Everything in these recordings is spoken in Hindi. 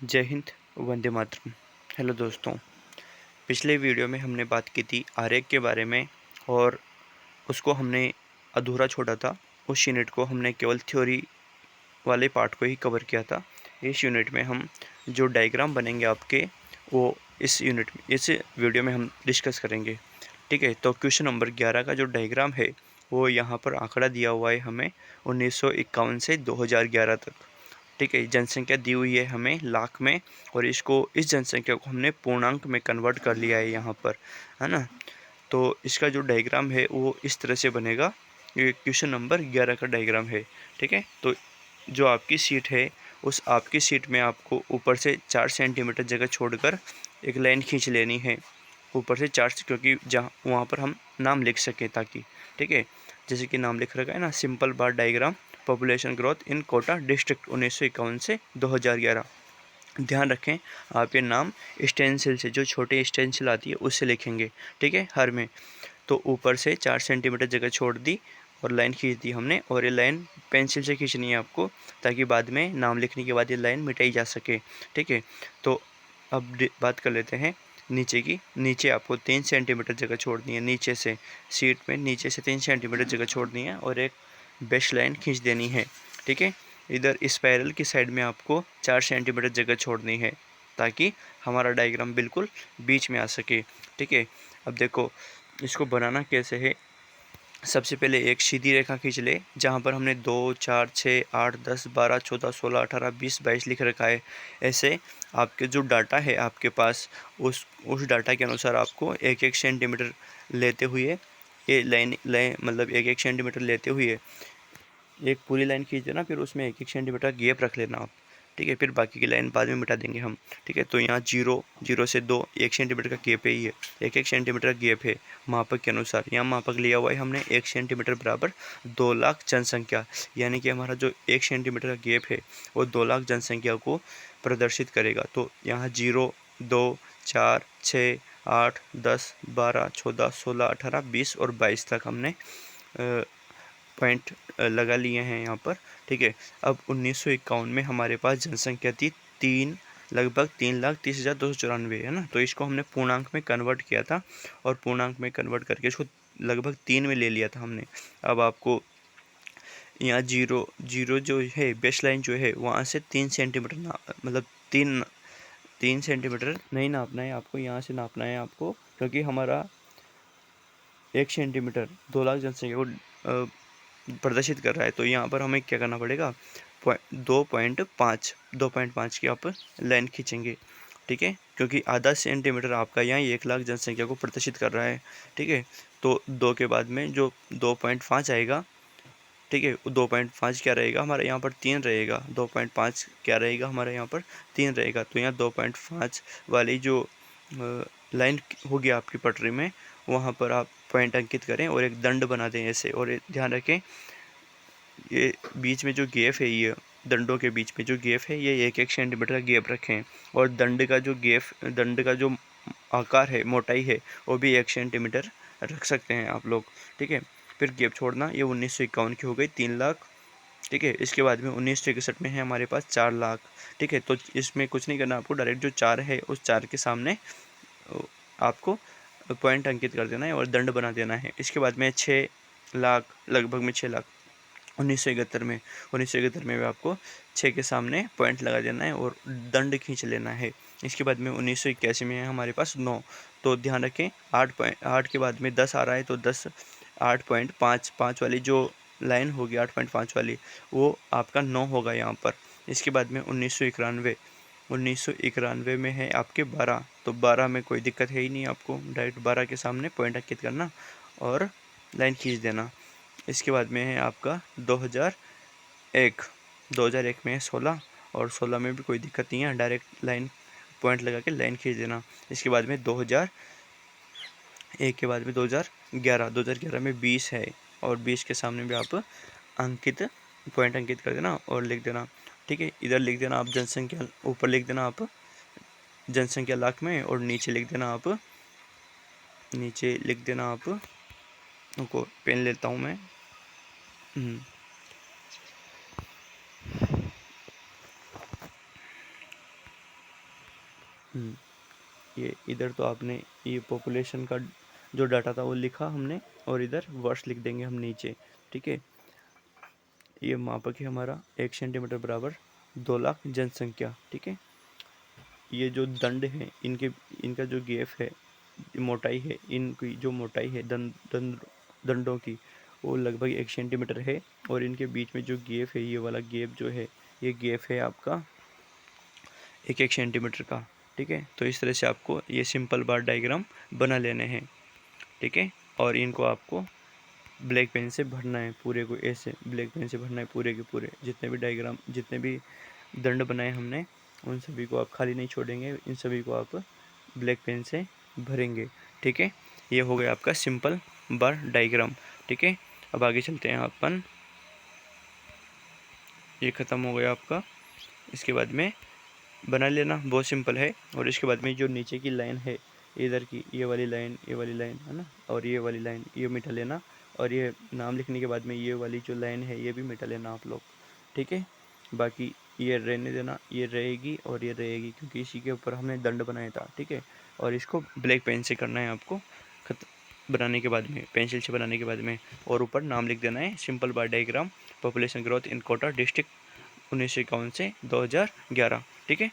जय हिंद, वंदे मातरम। हेलो दोस्तों, पिछले वीडियो में हमने बात की थी आरेख के बारे में और उसको हमने अधूरा छोड़ा था। उस यूनिट को हमने केवल थ्योरी वाले पार्ट को ही कवर किया था। इस यूनिट में हम जो डायग्राम बनेंगे आपके, वो इस वीडियो में हम डिस्कस करेंगे। ठीक है, तो क्वेश्चन नंबर 11 का जो डायग्राम है वो यहाँ पर आंकड़ा दिया हुआ है हमें 1951 से 2011 तक। ठीक है, जनसंख्या दी हुई है हमें लाख में और इस जनसंख्या को हमने पूर्णांक में कन्वर्ट कर लिया है यहाँ पर, है ना। तो इसका जो डायग्राम है वो इस तरह से बनेगा। ये क्वेश्चन नंबर 11 का डायग्राम है। ठीक है, तो जो आपकी सीट है उस आपकी सीट में आपको ऊपर से 4 सेंटीमीटर जगह छोड़कर एक लाइन खींच लेनी है। ऊपर से 4, क्योंकि जहाँ वहाँ पर हम नाम लिख सकें ताकि। ठीक है, जैसे कि नाम लिख रखा है ना, simple bar diagram population growth in Kota district 1951 से 2011। ध्यान रखें, आप ये नाम स्टेंसिल से, जो छोटे स्टेंसिल आती है उससे लिखेंगे। ठीक है, हर में। तो ऊपर से 4 सेंटीमीटर जगह छोड़ दी और लाइन खींच दी हमने, और ये लाइन पेंसिल से खींचनी है आपको ताकि बाद में नाम लिखने के बाद ये लाइन मिटाई जा सके। ठीक है, तो अब बात कर लेते हैं नीचे की। नीचे आपको 3 सेंटीमीटर जगह छोड़नी है, नीचे से सीट में नीचे से 3 सेंटीमीटर जगह छोड़नी है और एक बेस लाइन खींच देनी है। ठीक है, इधर स्पाइरल की साइड में आपको 4 सेंटीमीटर जगह छोड़नी है ताकि हमारा डायग्राम बिल्कुल बीच में आ सके। ठीक है, अब देखो इसको बनाना कैसे है। सबसे पहले एक सीधी रेखा खींच ले, जहाँ पर हमने 2, 4, 6, 8, 10, 12, 14, 16, 18, 20, 22 लिख रखा है। ऐसे आपके जो डाटा है आपके पास, उस डाटा के अनुसार आपको एक एक सेंटीमीटर लेते हुए ये लाइन मतलब एक एक सेंटीमीटर लेते हुए एक पूरी लाइन खींच देना, फिर उसमें एक एक सेंटीमीटर गैप रख लेना आप। ठीक है, फिर बाकी की लाइन बाद में मिटा देंगे हम। ठीक है, तो यहाँ 0 से 2 1 सेंटीमीटर का गैप है, ये एक एक सेंटीमीटर गैप है मापक के अनुसार। यहाँ मापक लिया हुआ है हमने 1 सेंटीमीटर बराबर 2 लाख जनसंख्या, यानी कि हमारा जो 1 सेंटीमीटर का गैप है वो 2 लाख जनसंख्या को प्रदर्शित करेगा। तो यहाँ 0, 2, 4, 6, 8, 10, 12, 14, 16, 18, 20 और 22 तक हमने पॉइंट लगा लिए हैं यहाँ पर। ठीक है, अब 1951 में हमारे पास जनसंख्या थी लगभग 3,30,294, है ना। तो इसको हमने पूर्णांक में कन्वर्ट किया था और पूर्णांक में कन्वर्ट करके इसको लगभग 3 में ले लिया था हमने। अब आपको यहाँ जीरो जो है, बेस लाइन जो है, वहाँ से 3 सेंटीमीटर मतलब 3 सेंटीमीटर नहीं नापना है आपको, यहाँ से नापना है आपको, क्योंकि हमारा 1 सेंटीमीटर 2 लाख जनसंख्या को प्रदर्शित कर रहा है। तो यहाँ पर हमें क्या करना पड़ेगा, 2.5 की आप लाइन खींचेंगे। ठीक है, क्योंकि आधा सेंटीमीटर आपका यहाँ 1 लाख जनसंख्या को प्रदर्शित कर रहा है। ठीक है, तो 2 के बाद में जो 2.5 आएगा, ठीक है, 2.5 क्या रहेगा हमारे यहाँ पर, 3 रहेगा। 2.5 क्या रहेगा हमारे यहाँ पर, 3 रहेगा। तो यहाँ 2.5 वाली जो लाइन होगी आपकी पटरी में, वहाँ पर आप पॉइंट अंकित करें और एक दंड बना दें ऐसे। और ध्यान रखें, ये बीच में जो गैप है, ये दंडों के बीच में जो गैप है, ये 1 सेंटीमीटर का गैप रखें। और दंड का जो आकार है, मोटाई है, वो भी 1 सेंटीमीटर रख सकते हैं आप लोग। ठीक है, फिर गैप छोड़ना। ये 1951 की हो गई 3 लाख। ठीक है, इसके बाद में 1961 में है हमारे पास 4 लाख। ठीक है, तो इसमें कुछ नहीं करना आपको, डायरेक्ट जो 4 है उस 4 के सामने आपको पॉइंट अंकित कर देना है और दंड बना देना है। इसके बाद में 6 लाख, लगभग में 6 लाख 1971 में भी आपको 6 के सामने पॉइंट लगा देना है और दंड खींच लेना है। इसके बाद में 1981 में है हमारे पास 9। तो ध्यान रखें, 8 के बाद में 10 आ रहा है, तो 10 8.5 वाली जो लाइन होगी, 8.5 वाली, वो आपका 9 होगा यहाँ पर। इसके बाद में 1991 में है आपके 12। तो 12 में कोई दिक्कत है ही नहीं, आपको डायरेक्ट 12 के सामने पॉइंट अंकित करना और लाइन खींच देना। इसके बाद में है आपका 2001 में है 16, और 16 में भी कोई दिक्कत नहीं है, डायरेक्ट लाइन पॉइंट लगा के लाइन खींच देना। इसके बाद में 2001 के बाद में 2011 में 20 है, और 20 के सामने भी आप पॉइंट अंकित कर देना और लिख देना। ठीक है, इधर लिख देना आप जनसंख्या, ऊपर लिख देना आप जनसंख्या लाख में, और नीचे लिख देना आप उनको पेन लेता हूँ मैं। ये इधर तो आपने ये पॉपुलेशन का जो डाटा था वो लिखा हमने, और इधर वर्ष लिख देंगे हम नीचे। ठीक है, ये मापक है हमारा 1 सेंटीमीटर बराबर 2 लाख जनसंख्या। ठीक है, ये जो दंड है इनका जो गैप है, मोटाई है, इनकी जो मोटाई है दंडों की, वो लगभग 1 सेंटीमीटर है। और इनके बीच में जो गैप है, ये वाला गैप जो है, ये गैप है आपका 1 1 सेंटीमीटर का। ठीक है, तो इस तरह से आपको ये सिंपल बार डायग्राम बना लेने हैं। ठीक है, और इनको आपको ब्लैक पेन से भरना है, पूरे को ऐसे ब्लैक पेन से भरना है, पूरे के पूरे जितने भी डायग्राम, जितने भी दंड बनाए हमने, उन सभी को आप खाली नहीं छोड़ेंगे, इन सभी को आप ब्लैक पेन से भरेंगे। ठीक है, ये हो गया आपका सिंपल बार डायग्राम। ठीक है, अब आगे चलते हैं अपन। ये ख़त्म हो गया आपका। इसके बाद में बना लेना बहुत सिंपल है। और इसके बाद में जो नीचे की लाइन है, इधर की ये वाली लाइन, ये वाली लाइन है ना, और ये वाली लाइन, ये मिटा लेना। और ये नाम लिखने के बाद में ये वाली जो लाइन है, ये भी मिटा लेना आप लोग। ठीक है, बाकी ये रहने देना, ये रहेगी और ये रहेगी, क्योंकि इसी के ऊपर हमने दंड बनाया था। ठीक है, और इसको ब्लैक पेन से करना है आपको, खत बनाने के बाद में, पेंसिल से बनाने के बाद में। और ऊपर नाम लिख देना है, simple bar diagram, population growth in Kota district 1951 से 2011। ठीक है,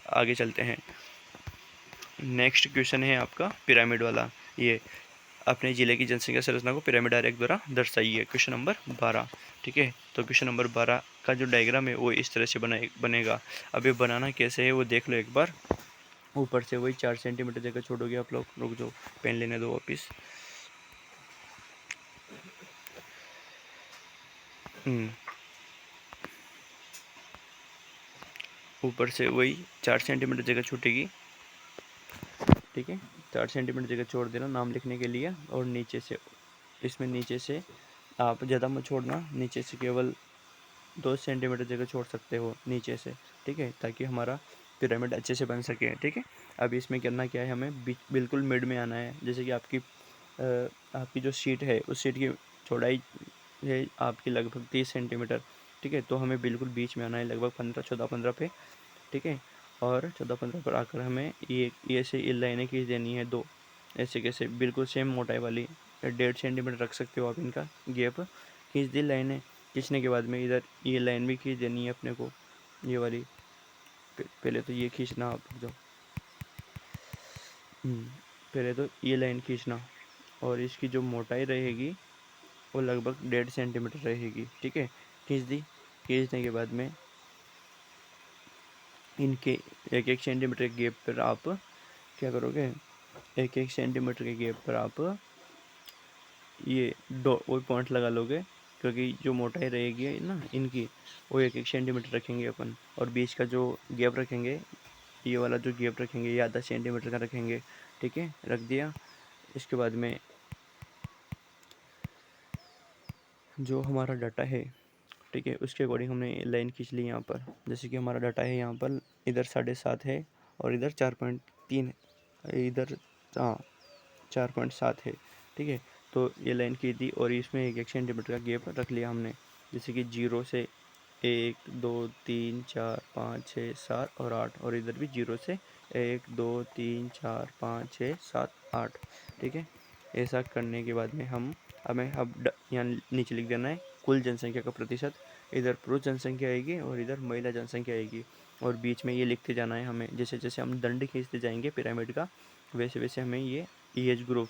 आगे चलते हैं। नेक्स्ट क्वेश्चन है आपका पिरामिड वाला। ये अपने ज़िले की जनसंख्या संरचना को पिरामिड आरेख द्वारा दर्शाइए, क्वेश्चन नंबर 12। ठीक है, तो क्वेश्चन नंबर 12 का जो डायग्राम है वो इस तरह से बनेगा। अब ये बनाना कैसे है वो देख लो एक बार। ऊपर से वही 4 सेंटीमीटर जगह छोड़ोगे आप लोग, रुक जाओ पेन लेने दो वापिस। ऊपर से वही 4 सेंटीमीटर जगह छूटेगी। ठीक है, 4 सेंटीमीटर जगह छोड़ देना नाम लिखने के लिए। और नीचे से, इसमें नीचे से आप ज़्यादा मत छोड़ना, नीचे से केवल 2 सेंटीमीटर जगह छोड़ सकते हो नीचे से। ठीक है, ताकि हमारा पिरामिड अच्छे से बन सके। ठीक है, अब इसमें करना क्या है, हमें बिल्कुल मिड में आना है। जैसे कि आपकी जो सीट है, उस सीट की चौड़ाई है आपकी लगभग 30 सेंटीमीटर। ठीक है, तो हमें बिल्कुल बीच में आना है, लगभग 14-15 पे। ठीक है, और 14-15 पर आकर हमें ये से ये लाइनें खींच देनी है, दो ऐसे कैसे, बिल्कुल सेम मोटाई वाली। 1.5 सेंटीमीटर रख सकते हो आप इनका गैप। खींच दी लाइनें, खींचने के बाद में इधर ये लाइन भी खींच देनी है अपने को, ये वाली। पहले तो ये खींचना आप जो पहले तो ये लाइन खींचना, और इसकी जो मोटाई रहेगी वो लगभग 1.5 सेंटीमीटर रहेगी। ठीक है, खींच दी। खींचने के बाद में इनके 1-1 सेंटीमीटर के गैप पर आप क्या करोगे, 1-1 सेंटीमीटर के गैप पर आप ये वो पॉइंट लगा लोगे, क्योंकि जो मोटाई रहेगी ना इनकी, वो 1-1 सेंटीमीटर रखेंगे अपन। और बीच का जो गैप रखेंगे, ये वाला जो गैप रखेंगे, ये आधा सेंटीमीटर का रखेंगे। ठीक है, रख दिया। इसके बाद में जो हमारा डाटा है, ठीक है, उसके अकॉर्डिंग हमने लाइन खींच ली यहाँ पर। जैसे कि हमारा डाटा है यहाँ पर, इधर 7.5 है और इधर 4.3 है, इधर हाँ 4.7 है। ठीक है, तो ये लाइन खींच दी और इसमें 1-1 सेंटीमीटर का गैप रख लिया हमने। जैसे कि 0 से 1 2 3 4 5 6 7 और 8, और इधर भी 0 से 1 2 3 4 5 6 7 8। ठीक है, ऐसा करने के बाद में हमें अब यहाँ नीचे लिख देना है कुल जनसंख्या का प्रतिशत। इधर पुरुष जनसंख्या आएगी और इधर महिला जनसंख्या आएगी, और बीच में ये लिखते जाना है हमें। जैसे जैसे हम दंड खींचते जाएंगे पिरामिड का, वैसे वैसे हमें ये एज ग्रुप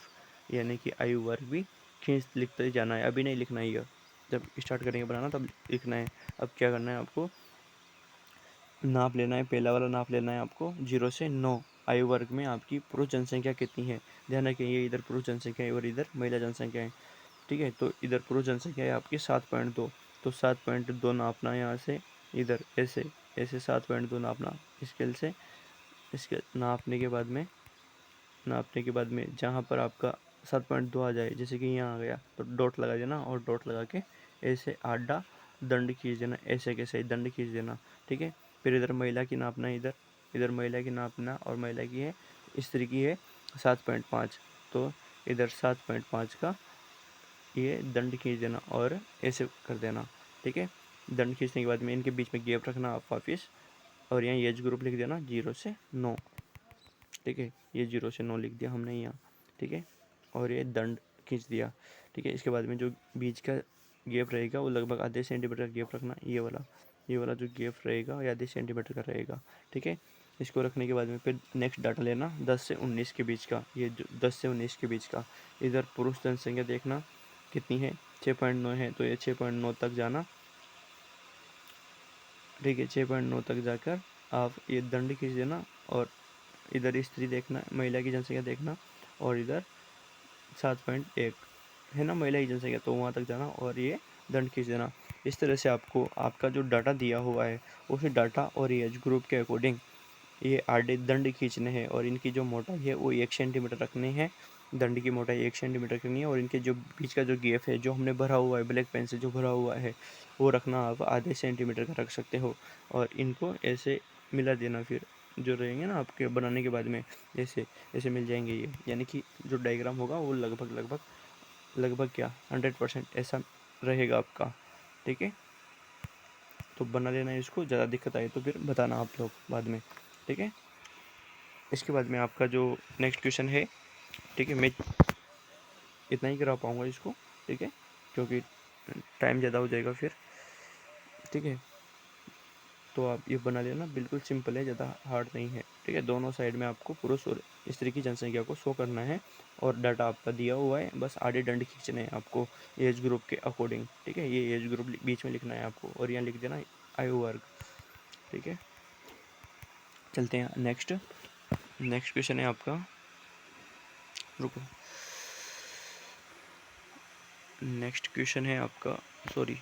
यानी कि आयु वर्ग भी लिखते जाना है। अभी नहीं लिखना है, ये जब स्टार्ट करेंगे बनाना तब लिखना है। अब क्या करना है, आपको नाप लेना है, पहला वाला नाप लेना है आपको 0 से 9 आयु वर्ग में आपकी पुरुष जनसंख्या कितनी है। ध्यान रखें, ये इधर पुरुष जनसंख्या है और इधर महिला जनसंख्या है। ठीक है, तो इधर पुरुष जनसंख्या है आपकी 7.2, तो 7.2 नापना है यहाँ से, इधर ऐसे ऐसे 7.2 नापना स्केल से। इसके नापने के बाद में जहाँ पर आपका 7.2 आ जाए, जैसे कि यहाँ आ गया, तो डॉट लगा देना, और डॉट लगा के ऐसे आधा दंड खींच देना, ऐसे कैसे दंड खींच देना। ठीक है, फिर इधर महिला की नापना है, इधर इधर महिला की नापना, और महिला की है, स्त्री की है 7.5, तो इधर 7.5 का ये दंड खींच देना और ऐसे कर देना। ठीक है, दंड खींचने के बाद में इनके बीच में गैप रखना आप वापिस, और यहाँ एज ग्रुप लिख देना 0 से 9। ठीक है। ये 0 से 9 लिख दिया हमने यहाँ, ठीक है, और ये दंड खींच दिया, ठीक है। इसके बाद में जो बीच का गैप रहेगा वो लगभग आधे सेंटीमीटर का गैप रखना, ये वाला जो गैप रहेगा ये आधे सेंटीमीटर का रहेगा, ठीक है। इसको रखने के बाद में फिर नेक्स्ट डाटा लेना 10 से 19 के बीच का, ये जो 10 से 19 के बीच का। इधर पुरुष जनसंख्या देखना कितनी है, 6.9 है, तो ये 6.9 तक जाना, ठीक है। 6.9 तक जाकर आप ये दंड खींच देना, और इधर स्त्री देखना, महिला की जनसंख्या देखना, और इधर 7.1 है ना महिला की जनसंख्या, तो वहाँ तक जाना और ये दंड खींच देना। इस तरह से आपको आपका जो डाटा दिया हुआ है उस डाटा और एज ग्रुप के अकॉर्डिंग ये आधे दंड खींचने हैं, और इनकी जो मोटाई है वो 1 सेंटीमीटर रखनी है। दंड की मोटाई 1 सेंटीमीटर करनी है, और इनके जो बीच का जो गैप है जो हमने भरा हुआ है ब्लैक पेन से जो भरा हुआ है वो रखना आप आधे सेंटीमीटर का रख सकते हो, और इनको ऐसे मिला देना। फिर जो रहेंगे ना आपके बनाने के बाद में ऐसे ऐसे मिल जाएंगे ये, यानी कि जो डायग्राम होगा वो लगभग क्या 100% ऐसा रहेगा आपका, ठीक है। तो बना लेना है इसको, ज़्यादा दिक्कत आए तो फिर बताना आप लोग बाद में, ठीक है। इसके बाद में आपका जो नेक्स्ट क्वेश्चन है, ठीक है, मैं इतना ही करा पाऊँगा इसको, ठीक है, क्योंकि टाइम ज़्यादा हो जाएगा फिर, ठीक है। तो आप ये बना लेना, बिल्कुल सिंपल है, ज़्यादा हार्ड नहीं है, ठीक है। दोनों साइड में आपको पुरुष और स्त्री की जनसंख्या को शो करना है, और डाटा आपका दिया हुआ है, बस आधे दंड खींचने हैं आपको एज ग्रुप के अकॉर्डिंग, ठीक है। ये एज ग्रुप बीच में लिखना है आपको, और यहाँ लिख देना आयु वर्ग, ठीक है। चलते हैं नेक्स्ट क्वेश्चन है आपका, रुको, नेक्स्ट क्वेश्चन है आपका, सॉरी,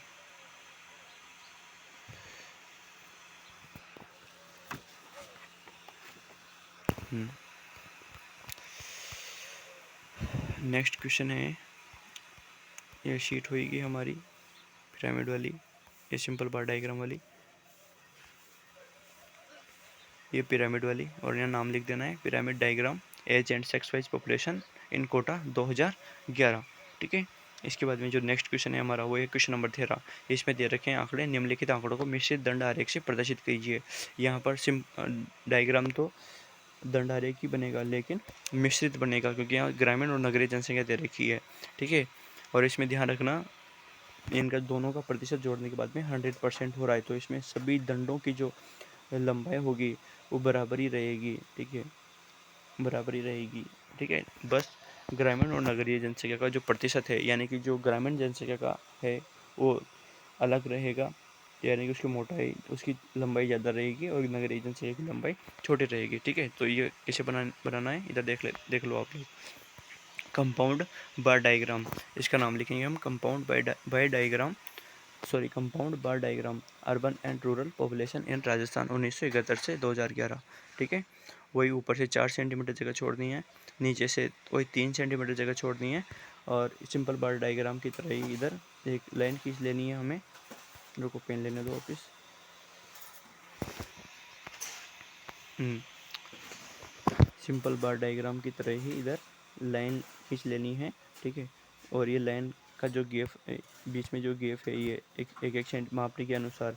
नेक्स्ट क्वेश्चन है, ये शीट होगी हमारी पिरामिड वाली, ये सिंपल बार डायग्राम वाली, ये पिरामिड वाली, और यहाँ नाम लिख देना है pyramid diagram age and sex wise population in Kota 2011, ठीक है। इसके बाद में जो नेक्स्ट क्वेश्चन है हमारा वो है क्वेश्चन नंबर 13। इसमें दे रखे हैं आंकड़े, निम्नलिखित आंकड़ों को मिश्रित दंड आरेख से प्रदर्शित कीजिए। यहाँ पर डायग्राम तो दंड आरेख ही बनेगा, लेकिन मिश्रित बनेगा, क्योंकि यहाँ ग्रामीण और नगरीय जनसंख्या दे रखी है, ठीक है। और इसमें ध्यान रखना इनका दोनों का प्रतिशत जोड़ने के बाद में 100% हो रहा है, तो इसमें सभी दंडों की जो लंबाई होगी वो बराबरी रहेगी, ठीक है, बराबरी रहेगी, ठीक है। बस ग्रामीण और नगरीय जनसंख्या का जो प्रतिशत है, यानी कि जो ग्रामीण जनसंख्या का है वो अलग रहेगा, यानी कि उसकी मोटाई उसकी लंबाई ज़्यादा रहेगी, और नगरीय जनसंख्या की लंबाई छोटी रहेगी, ठीक है। तो ये कैसे बनाना है, इधर देख लो आप लोग। कंपाउंड बार डायग्राम, इसका नाम लिखेंगे हम compound bye diagram, sorry compound bar diagram urban and rural population in Rajasthan 1971 से 2011, ठीक है। वही ऊपर से 4 सेंटीमीटर जगह छोड़नी है, नीचे से वही 3 सेंटीमीटर जगह छोड़नी है, और सिंपल बार डायग्राम की तरह ही इधर एक लाइन खींच लेनी है हमें। रुको पेन लेने दो वापिस। सिंपल बार डायग्राम की तरह ही इधर लाइन खींच लेनी है, ठीक है। और ये लाइन का जो गैप बीच में जो गैप है ये एक सेंट मापने के अनुसार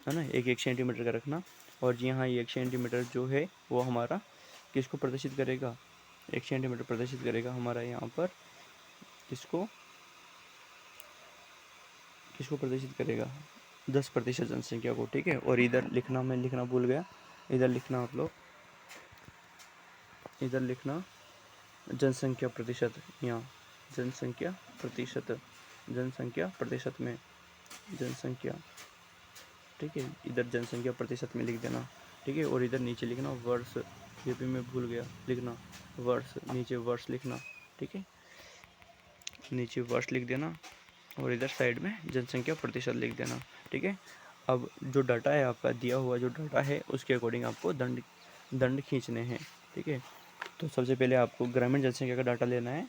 है ना, एक सेंटीमीटर का रखना। और जी हाँ, ये 1 सेंटीमीटर जो है वो हमारा किसको प्रदर्शित करेगा, 1 सेंटीमीटर प्रदर्शित करेगा हमारा यहाँ पर किसको प्रदर्शित करेगा 10% जनसंख्या को, ठीक है। और इधर लिखना, मैं लिखना भूल गया, इधर लिखना आप लोग, इधर लिखना जनसंख्या प्रतिशत, यहाँ जनसंख्या प्रतिशत में जनसंख्या, ठीक है, इधर जनसंख्या प्रतिशत में लिख देना, ठीक है। और इधर नीचे लिखना वर्ष, ये भी मैं भूल गया लिखना, वर्ष, नीचे वर्ष लिखना, ठीक है, नीचे वर्ष लिख देना, और इधर साइड में जनसंख्या प्रतिशत लिख देना, ठीक है। अब जो डाटा है आपका दिया हुआ जो डाटा है उसके अकॉर्डिंग आपको दंड खींचने हैं, ठीक है। तो सबसे पहले आपको ग्रामीण जनसंख्या का डाटा लेना है,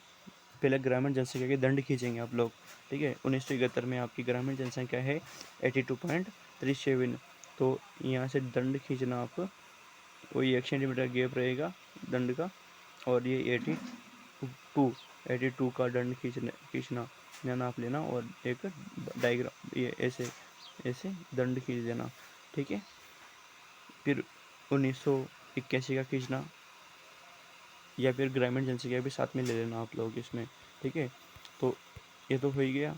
पहले ग्रामीण जनसंख्या के दंड खींचेंगे आप लोग, ठीक है। 1971 में आपकी ग्रामीण जनसंख्या है 82.37, तो यहाँ से दंड खींचना आप, वही 1 सेंटीमीटर गैप रहेगा दंड का, और ये 82 का दंड खींचना या नाप लेना, और एक डायग्राम ये ऐसे दंड खींच देना, ठीक है। फिर 1981 का खींचना, या फिर ग्रामीण जनसंख्या भी साथ में ले लेना आप लोग इसमें, ठीक है। तो ये तो हो ही गया।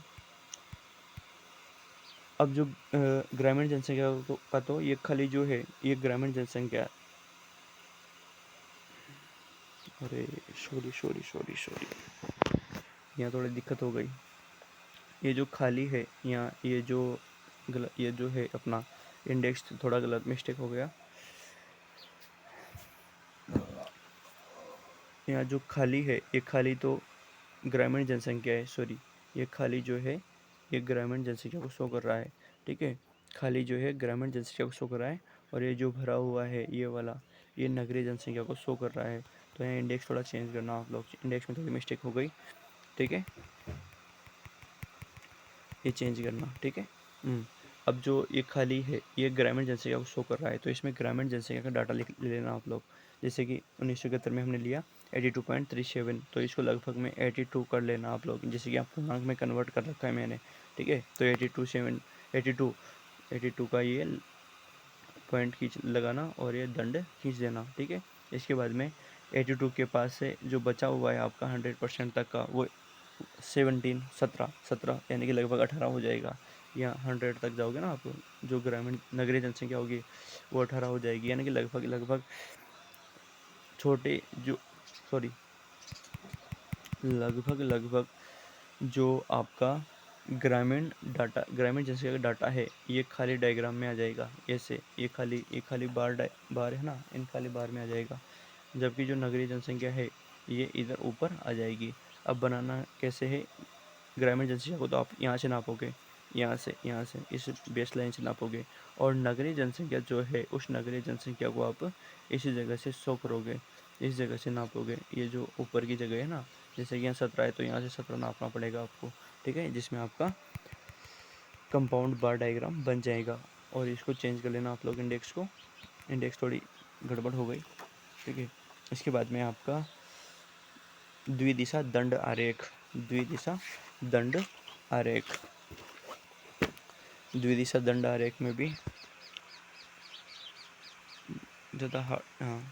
अब जो ग्रामीण जनसंख्या का तो ये खाली जो है ये ग्रामीण जनसंख्या, अरे सॉरी सॉरी सॉरी सॉरी, यहाँ थोड़ी दिक्कत हो गई। ये जो खाली है यहाँ, ये जो गलत, ये जो है अपना इंडेक्स थोड़ा गलत मिस्टेक हो गया। यहाँ जो खाली है ये खाली तो ग्रामीण जनसंख्या है, सॉरी, ये खाली जो है ये ग्रामीण जनसंख्या को शो कर रहा है, ठीक है। खाली जो है ग्रामीण जनसंख्या को शो कर रहा है, और ये जो भरा हुआ है ये वाला ये नगरीय जनसंख्या को शो कर रहा है। तो यहाँ इंडेक्स थोड़ा चेंज करना आप लोग, इंडेक्स में थोड़ी मिस्टेक हो गई, ठीक है, ये चेंज करना, ठीक है। अब जो ये खाली है ये ग्रामीण जनसंख्या को शो कर रहा है, तो इसमें ग्रामीण जनसंख्या का डाटा ले लेना आप लोग। जैसे कि 1971 में हमने लिया 82.37, तो इसको लगभग में 82 कर लेना आप लोग, जैसे कि आप पूर्णांक में कन्वर्ट कर रखा है मैंने, ठीक है। तो 82 का ये पॉइंट खींच लगाना और ये दंड खींच देना, ठीक है। इसके बाद में 82 के पास से जो बचा हुआ है आपका 100% तक का, वो 17 यानी कि लगभग 18 हो जाएगा। या 100 तक जाओगे ना आप, जो ग्रामीण नगरीय जनसंख्या होगी वो 18 हो जाएगी, यानी कि लगभग लगभग छोटे जो सॉरी लगभग लगभग जो आपका ग्रामीण जनसंख्या का डाटा है ये खाली डायग्राम में आ जाएगा, ऐसे ये खाली बार है ना, इन खाली बार में आ जाएगा। जबकि जो नगरीय जनसंख्या है ये इधर ऊपर आ जाएगी। अब बनाना कैसे है, ग्रामीण जनसंख्या को तो आप यहाँ से नापोगे, यहाँ से इस बेस लाइन से नापोगे, और नगरीय जनसंख्या जो है उस नगरीय जनसंख्या को आप इसी जगह से शो करोगे, इस जगह से नापोगे। ये जो ऊपर की जगह है ना, जैसे कि यहाँ 17 है तो यहाँ से 17 नापना पड़ेगा आपको, ठीक है, जिसमें आपका कंपाउंड बार डायग्राम बन जाएगा। और इसको चेंज कर लेना आप लोग, इंडेक्स थोड़ी गड़बड़ हो गई, ठीक है। इसके बाद में आपका द्विदिशा दंड आरेख, द्विदिशा दंड आरेख, द्विदिशा दंड आरेख में भी ज़्यादा हाँ,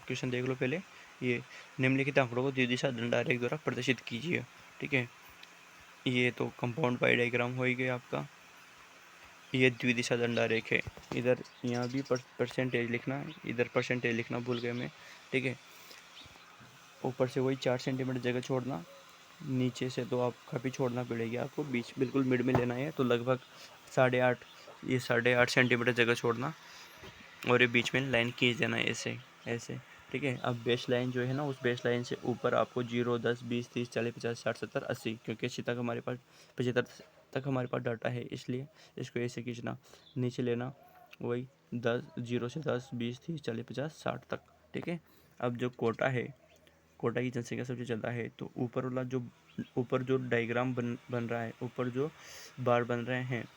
क्वेश्चन देख लो पहले। ये निम्नलिखित आंकड़ों को द्विदिशा दंड आरेख द्वारा प्रदर्शित कीजिए, ठीक है। ये तो कंपाउंड पाई डायग्राम हो ही गया आपका, ये द्विदिशा दंड आरेख है। इधर यहाँ भी परसेंटेज लिखना, इधर परसेंटेज लिखना भूल गए मैं, ठीक है। ऊपर से वही 4 सेंटीमीटर जगह छोड़ना, नीचे से तो आप काफ़ी छोड़ना पड़ेगी आपको, बीच बिल्कुल मिड में लेना है, तो लगभग 8.5, ये 8.5 सेंटीमीटर जगह छोड़ना, और ये बीच में लाइन खींच देना ऐसे ऐसे, ठीक है। अब बेस लाइन जो है ना, उस बेस लाइन से ऊपर आपको 0, 10, 20, 30, 40, 50, 60, 70, 80, क्योंकि 80 तक हमारे पास 75 तक हमारे पास डाटा है, इसलिए इसको ऐसे खींचना, नीचे लेना वही 0 से 10, 20, 30, 40, 50, 60 तक, ठीक है। अब जो कोटा है, कोटा की जनसंख्या सबसे ज़्यादा है, तो ऊपर जो डायग्राम बन रहा है, ऊपर जो बार बन रहे हैं,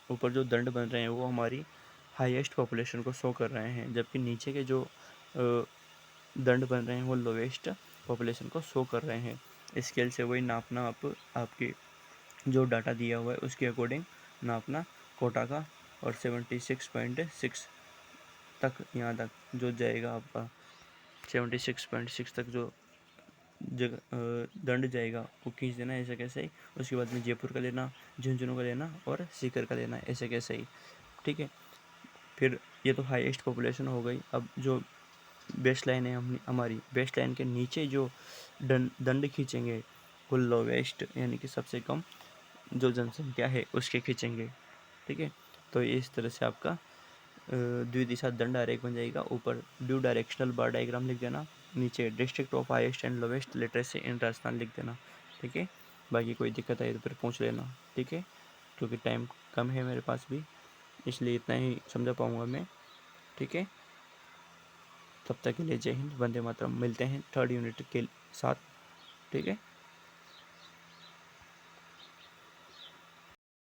ऊपर जो दंड बन रहे हैं वो हमारी हाईएस्ट पॉपुलेशन को शो कर रहे हैं, जबकि नीचे के जो दंड बन रहे हैं वो लोवेस्ट पॉपुलेशन को शो कर रहे हैं। स्केल से वही नापना, आपके जो डाटा दिया हुआ है उसके अकॉर्डिंग नापना कोटा का, और 76.6 तक, यहाँ तक जो जाएगा आपका 76.6 तक जो दंड जाएगा वो खींच देना ऐसे कैसे ही। उसके बाद में जयपुर का लेना, झुंझुनू का लेना और सीकर का लेना, ऐसे कैसे ही, ठीक है। फिर ये तो हाईएस्ट पॉपुलेशन हो गई। अब जो बेस्ट लाइन है हमारी बेस्ट लाइन के नीचे जो दंड खींचेंगे वो लोवेस्ट यानी कि सबसे कम जो जनसंख्या है उसके खींचेंगे, ठीक है। तो इस तरह से आपका द्विदिशा दंड आरेख बन जाएगा। ऊपर ड्यू डायरेक्शनल बार डायग्राम लिख देना, नीचे district of highest and lowest literacy इन राजस्थान लिख देना, ठीक है। बाकी कोई दिक्कत आई तो फिर पूछ लेना, ठीक है, क्योंकि टाइम कम है मेरे पास भी, इसलिए इतना ही समझा पाऊँगा मैं, ठीक है। तब तक के लिए जय हिंद, वंदे मातरम। मिलते हैं 3rd यूनिट के साथ, ठीक है।